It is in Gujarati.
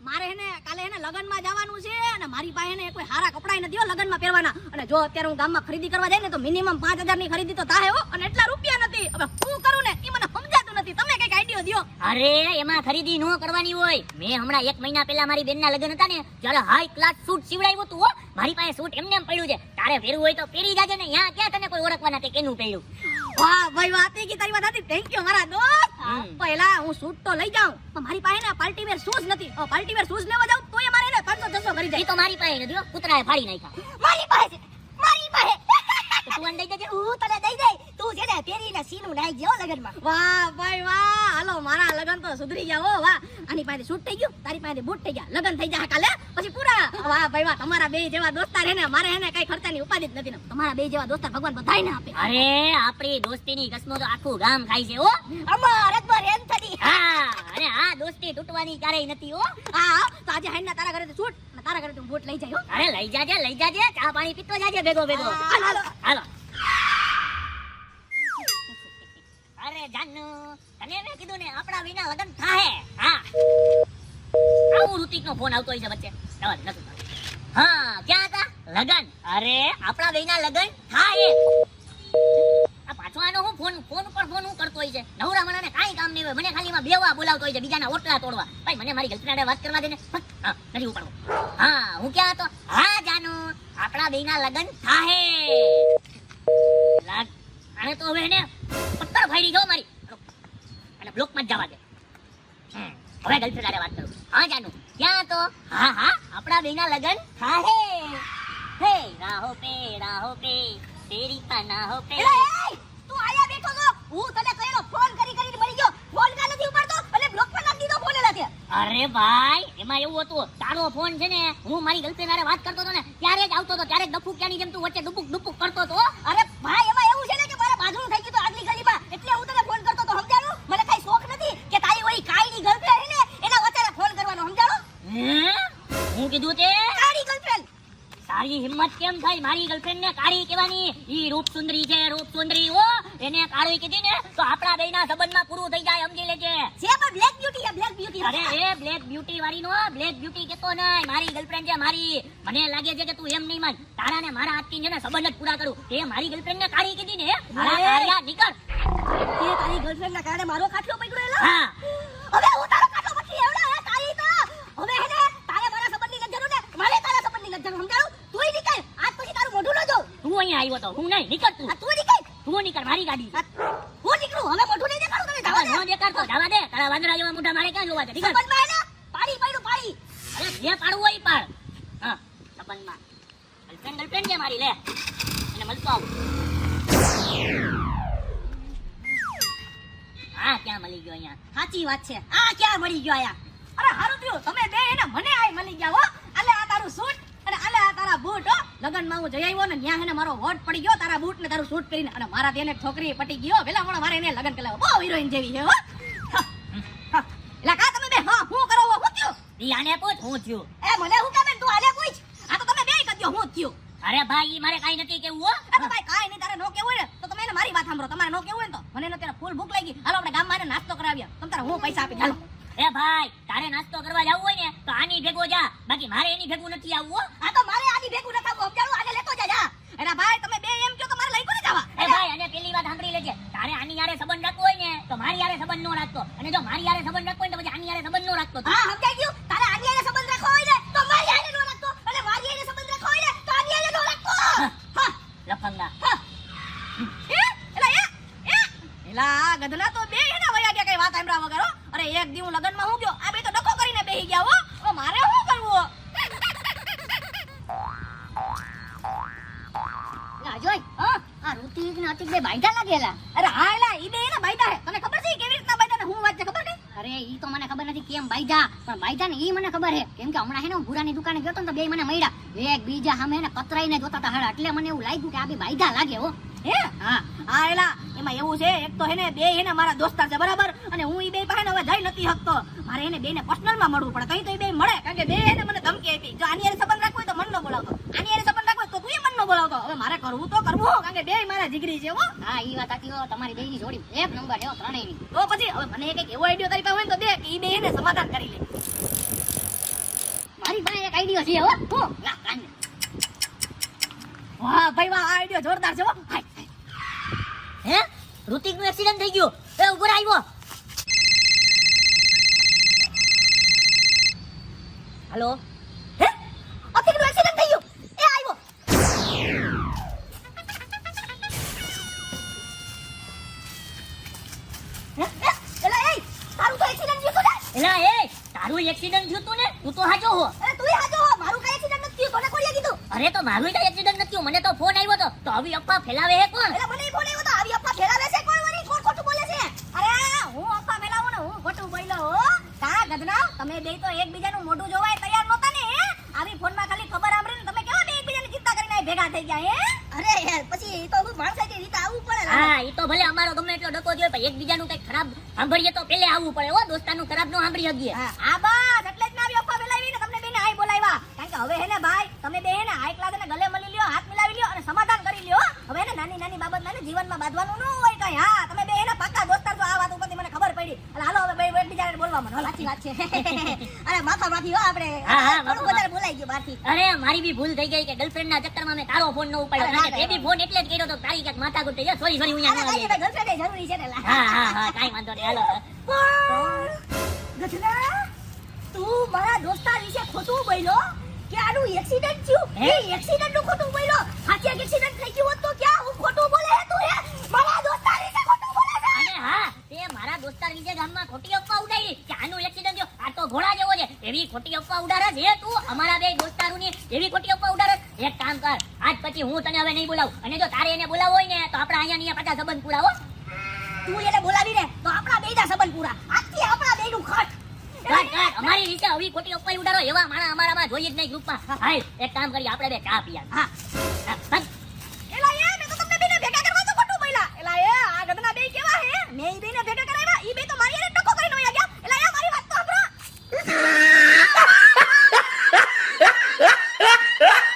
મારે હેને કાલે હેને લગનમાં જવાનું છે અને મારી પાસે હેને કોઈ હારા કપડાય નથી હો લગનમાં પહેરવાના. અને જો અત્યારે હું ગામમાં ખરીદી કરવા જાય ને તો મિનિમમ 5000 ની ખરીદી તો થાય હો, અને એટલા રૂપિયા નથી. હવે શું કરું ને એ મને સમજાતું નથી. તમે કઈક આઈડિયા દ્યો. અરે એમાં ખરીદી નો કરવાની હોય. મેં હમણાં 1 મહિના પહેલા મારી બેનના લગ્ન હતા ને ત્યારે હાઈ ક્લાસ સૂટ સીવડાવ્યું હતું હો. મારી પાસે સૂટ એમને એમ પડ્યું છે. તારે પહેરવું હોય તો પહેરી જાજે ને. યા ક્યાં તને કોઈ ઓળખવાના તે કેનું પહેર્યું. વાહ ભાઈ વાત કે તારી વાત હતી. થેન્ક યુ મારા દોસ્ત. પહેલા હું સૂટ તો લઈ જાઉં પણ મારી પાસે ને પાર્ટી વેર શૂઝ નથી. પાર્ટી વેર શૂઝ લેવા જાઉં તોય મારે ને 500-600 કરી જાય. એ તો મારી પાસે નથી હો. કૂતરાએ ફાડી નાખ્યા. મારી પાસે મારી પાસે તું આને દઈ દેજે. હું તને દઈ દઈ. તું છે ને પહેરીને સીનું નાઈ જેવો લગનમાં. વાહ ભાઈ વાહ. હાલો મારા લગન તો સુધરી ગયા હો. વાહ આની પાસે શૂટ થઈ ગયું, તારી પાસે બૂટ થઈ ગયા. લગન થઈ જાય કાલે પછી પૂરા. વાહ ભાઈ વાહ. તમારા બે જેવા દોસ્તાર હે ને મારે હે ને કઈ ખર્ચાની ઉપાધિ જ નથી ને. તમારા બે જેવા દોસ્તાર ભગવાન બધાયને આપે. અરે આપણી દોસ્તીની કસમો તો આખું ગામ ખાય છે હો. અમાર અકબર એમ થતી. હા અને આ દોસ્તી તૂટવાની ક્યારેય નથી હો. હા તો આજે હેના તારા ઘરેથી શૂટ અને તારા ઘરેથી બૂટ લઈ જાય હો. અરે લઈ જાજે લઈ જાજે. ચા પાણી પીતો જાજે ભેગો ભેગો. હાલો હાલો. અરે જાનુ તને મેં કીધું ને આપણા વિના લગન થાહે. હા આવું ઋતિકનો ફોન આવતો હોય છે વચ્ચે. જવા દે નથી. હા ક્યાં હતા લગન? અરે આપણા બેના લગન થાહે. આ પાછો આનો હું ફોન ઉપર ફોન હું કરતો હોય છે. નવરા મણાને કાઈ કામ નહીં હોય. મને ખાલી માં બેવા બોલાવતો હોય છે, બીજાના ઓટલા તોડવા. ભાઈ મને મારી ગર્લફ્રેન્ડ વાત કરવા દે ને. હા નથી ઉપાડવો. હા હું ક્યાં હતો? હા જાનુ આપણા બેના લગન થાહે. આને તો હવે ને પત્તર ફાડી જો મારી અને બ્લોક માં જવા દે. હવે ગર્લફ્રેન્ડ આરે વાત કરું. હા જાનુ ક્યાં તો? હા હા આપણા બેના લગન થાહે. હે રાહો પે તેરી પનાહો પે. તું આયા બેઠો છો. હું તને કહેલો ફોન કરીને મળી ગયો. ફોન કા નથી ઉપાડતો અને બ્લોક પર નાખી દીધો ફોન એલા તે. અરે ભાઈ એમાં એવું હતું, તારો ફોન છે ને હું મારી ગર્લફ્રેન્ડ આરે વાત કરતો હતો ને ત્યારે જ આવતો હતો. ત્યારે ડફુકિયાની જેમ તું વચ્ચે ડુબુક કરતો હતો. અરે ભાઈ એમાં એવું છે ને કે મારે બાજરું થઈ ગયું તો આગલી ગલીમાં, એટલે હું તને ફોન કરતો તો. સમજાણું? મને કઈ શોખ નથી કે તારી ઓલી કાઈની ગર્લફ્રેન્ડ છે ને એના વચ્ચે ફોન કરવાનો. સમજાણું? હું કીધું તે કાળી ગર્લફ્રેન્ડ. તારી હિંમત કેમ થાય મારી ગર્લફ્રેન્ડ ને કાળી કહેવાની? ઈ રૂપ સુંદરી છે, રૂપ સુંદરી. ઓ એને કાળી કીધી ને તો આપણા બેયના સંબંધમાં પૂરું થઈ જાય. સમજી લેજે. જે પણ બ્લેક બ્યુટી છે, બ્લેક બ્યુટી. અરે એ બ્લેક બ્યુટી વાળી નો બ્લેક બ્યુટી કેતો નહીં. મારી ગર્લફ્રેન્ડ છે મારી. મને લાગે છે કે તું એમ નહીં માન. તારા ને મારા હાથથી છે ને સંબંધ જ પૂરા કરું. તે મારી ગર્લફ્રેન્ડ ને કાળી કીધી ને. મારા કાળિયા નીકળ. તે તારી ગર્લફ્રેન્ડ ના કારણે મારો ખાટલો પકડ્યો એલા. હા હવે હું તારો ખાટલો પકડી એવડા હે તારી તો. હવે હે ને તારે મારા સંબંધની લજ્જા ને મારે તારા સંબંધની લજ્જા. સમજાણું? તુંય નીકળ. આજ પછી તારું મોઢું ન જોઉં. તું અહીંયા આવ્યો તો હું નહીં. નીકળ તું. તું નીકળ. તું નીકળ. મારી ગાડી. હું નીકળું. હવે મોઢું નહીં દેખાડું તને. જવા દે. નો દેખાડતો જવા દે. તારા વાંદરા જેવા મોઢા મારે ક્યાં જોવા છે? નીકળ. સંબંધમાં હે ને પાડી પડ્યું પાડી. અરે જે પાડવું હોય પાડ. હા સંબંધમાં ગર્લફ્રેન્ડ છે મારી. લે એને મળતો આવું. આ ક્યાં મળી ગયો અહીંયા? સાચી વાત છે. આ ક્યાં મળી ગયો આયા? અરે હારું થયું તમે બે એને મને આય મળી ગયા હો. આલે આ તારું સૂટ અને આલે આ તારા બૂટ હો. લગનમાં હું જઈ આવ્યો ને ન્યા હેને મારો વોટ પડી ગયો તારા બૂટ ને તારું સૂટ કરીને. અને મારા તેને છોકરી પટી ગયો. વેલા મોણો મારે એને લગન કરાવ્યો. બહુ હિરોઈન જેવી છે હો. એલા કા તમે બે હા હું કરો હું થયું? ઈ આને પૂછ હું થયું. એ મને હું કામે તું આલે પૂછ. આ તો તમે બે કદ્યો હું થયું. અરે ભાઈ મારે કાઈ નથી કેવું હો. આ તો ભાઈ કાઈ નહીં તારે નો કેવું હોય ને તો તમે એને મારી વાત સાંભળો. તમારે નો કેવું હોય ને તો મને એનો ત્યારે ફૂલ ભૂખ લાગી. હાલો આપણે ગામમાં એને નાસ્તો કરાવ્યા. તમ તારે હું પૈસા આપી. હાલો એ ભાઈ તારે નાસ્તો કરવા જવું હોય ને તો આની ભેગો જા. બાકી મારે એની ભેગું નથી આવવું હો. આ તો મારે આની ભેગું ન થાવું. સમજાણું? આને લેતો જા. એના ભાઈ તમે બે એમ કહો તો મારે લઈ કોને જવા? એ ભાઈ અને પેલી વાત સાંભળી લેજે. તારે આની યારે સંબંધ રાખવો હોય ને તો મારી યારે સંબંધ નો રાખતો. અને જો મારી યારે સંબંધ રાખવો હોય ને તો પછી આની યારે સંબંધ નો રાખતો. હા સમજાઈ ગયું. તારે આની હારે સંબંધ રાખવો હોય ને તો મારી હારે નો રાખતો. અને મારી હારે સંબંધ રાખવો હોય ને તો આની હારે નો રાખતો. હા લફંગા. હા એલા ગધલા તો બે એના વયા ગયા કઈ વાત સાંભળ્યા વગર હો. અરે એક દી હું લગનમાં હું ગયો. આ બે તો ડખો કરીને બેહી ગયા હો. હવે મારે શું કરવું? લા જોઈ આ ઋતિક ને અતિક બે બાઈડા લાગેલા. અરે હા એલા ઈ બે એને બાયદા હે. તને ખબર છે ઈ કેવી રીતના બાયદા ને હું વાત છે ખબર કે? અરે ઈ તો મને ખબર નથી કેમ બાઈડા, પણ બાઈડા ને ઈ મને ખબર હે. કેમ કે હમણાં હે ને હું ભૂરાની દુકાને ગયો તો ને તો બે મને મળ્યા. એક બીજા સામે ને કતરાઈને જોતા હતા હાડા. એટલે મને એવું લાગ્યું કે આ બે બાઈડા લાગે હો. હે હા હા એલા એમાં એવું છે એક તો હેને બે હેને મારા દોસ્તાર છે બરાબર. અને હું ઈ બે પાસે હવે જઈ નથી શકતો. મારે એને બે ને પર્સનલ માં મળવું પડે. તઈ તો ઈ બે મળે કારણ કે બે હેને મને ધમકી આપી જો આની હારે સંબંધ રાખવો હોય તો મન ન બોલાવતો. આની હારે સંબંધ રાખવો હોય તો તું હવે મારે કરવું તો કરવું કારણ કે બેય મારા જીગરી છે હો. હા ઈ વાત સાચી હો, તમારી બેયની જોડી એક નંબર છે હો, ત્રણેયની. તો પછી હવે મને એક એવો આઈડિયો તારી પાસે હોય ને તો દે કે ઈ બે એને સમાધાન કરી લે. મારી પાસે એક આઈડિયો છે હો. હું ના કાન વાહ ભાઈ વાહ, આ આઈડિયો જોરદાર છે હો. હાય, હાય. હે ઋતિક નું એક્સિડન્ટ થઈ ગયું. એ ઉપર આવ્યો. હાલો હે અતિકનું એક્સિડન્ટ થઈ ગયું. એ આવ્યો. હે એલા એ તારું તો એક્સિડન્ટ થયું તો ને. એલા એ તારું એક્સિડન્ટ થયું તું ને, તું તો હાચો હો. અરે તુંય હાજો હો. મારું કઈ એક્સિડન્ટ નથી થયું. તને કોઈએ કીધું? અરે તો મારું કઈ એક્સિડન્ટ નથી થયું, મને તો ફોન આવ્યો તો આવી અફવા ફેલાવે હે કોણ? એલા મને ફોન આવ્યો તો આવી અફવા ફેલાવે છે કોઈ વળી કોણ ખોટું બોલે છે? અરે હું અફવા ફેલાવું ને હું ખોટું બોલ્યો હો. કા ગધના તમે બે તો એકબીજાનું મોઢું જોવાય તૈયાર નહોતા ને હે? આવી ફોનમાં ખાલી ખબર સાંભળીને તમે કેવા બે એકબીજાની ચિંતા કરીને અહીં ભેગા થઈ ગયા હે? અરે યાર પછી ઈ તો હું ભાણસાઈની રીતે આવવું પડે ને. હા ઈ તો ભલે અમારો ગમે એટલો ડકો જોય પણ એકબીજાનું કઈ ખરાબ સાંભળીએ તો પેલે આવવું પડે હો, દોસ્તારનું ખરાબ નો સાંભળી શકીએ. હા આ બસ એટલે જ મેં આવી અફવા ફેલાવી ને તમને બેને આઈ બોલાવ્યા કારણ કે હવે હે ને ભાઈ તમે બે હે ને હાઈ ક્લાસ ને ગલે મળી લ્યો, હાથ મિલાવી લ્યો અને સમાધાન કરી લ્યો. હવે હે ને નાની નાની બાબતમાં ને જીવનમાં બાંધવાનું ન હોય કઈ. હા તમે બે હે ને પાક્કા દોસ્તાર છો, આ વાત ઉપરથી મને ખબર પડી. એટલે હાલો હવે બે એકબીજાને બોલવા માંડો. સાચી વાત છે. અરે માફા માફી હો આપણે. હા, હા, થોડું માફા વધારે બોલાઈ ગયું બહારથી. અરે મારી બી ભૂલ થઈ ગઈ કે ગર્લફ્રેન્ડ ના ચક્કરમાં મેં તારો ફોન ન ઉપાડ્યો. અરે, કારણ કે તે બી ફોન એટલે જ કર્યો તો તારી ક્યાંક માથાકૂટ થઈ જાય. સોરી સોરી હું અરે અહીંયા ન કાંઈ આવી. નહીં, girlfriend એ જરૂરી છે ને લા. હા હા હા કાઈ વાંધો નહીં હાલો. પણ ગજના તું મારા દોસ્તાર વિશે ખોટું બોલ્યો કે આનું એક્સિડન્ટ થયું. હે? એ એક્સિડન્ટ નું ખોટું બોલ્યો. સાચે એક્સિડન્ટ થઈ ગયું હોત તો ક્યાં હું ખોટું બોલે હે તું હે? મારા દોસ્તાર વિશે ખોટું બોલે છે. અને હા તે મારા દોસ્તાર વિશે ગામમાં ખોટી અફવા ઉડાડી કે આનું એક્સિડન્ટ થયો, આ તો ઘોડા જેવો છે. એવી ખોટી અફવા ઉડાડે છે તું અમારા બે દોસ્તારોની એવી ખોટી અફવા ઉડાડે. એક કામ કર, આજ પછી હું તને હવે નહીં બોલાવું અને જો તારે એને બોલાવો હોય ને તો આપણે અહીંયા ને અહીંયા પાછા સંબંધ પૂરાવો. તું એને બોલાવી ને તો આપણા બેયના સંબંધ પૂરા. આજથી આપણા બેયનું ખટ. કાટ કાટ અમારી રીતે આવી ખોટી અફવા ઉડાડો એવા માણા અમારામાં જોઈએ જ નહીં ગ્રુપમાં. હાલ એક કામ કરીએ આપણે બે ચા પીયા. હા હા, બસ.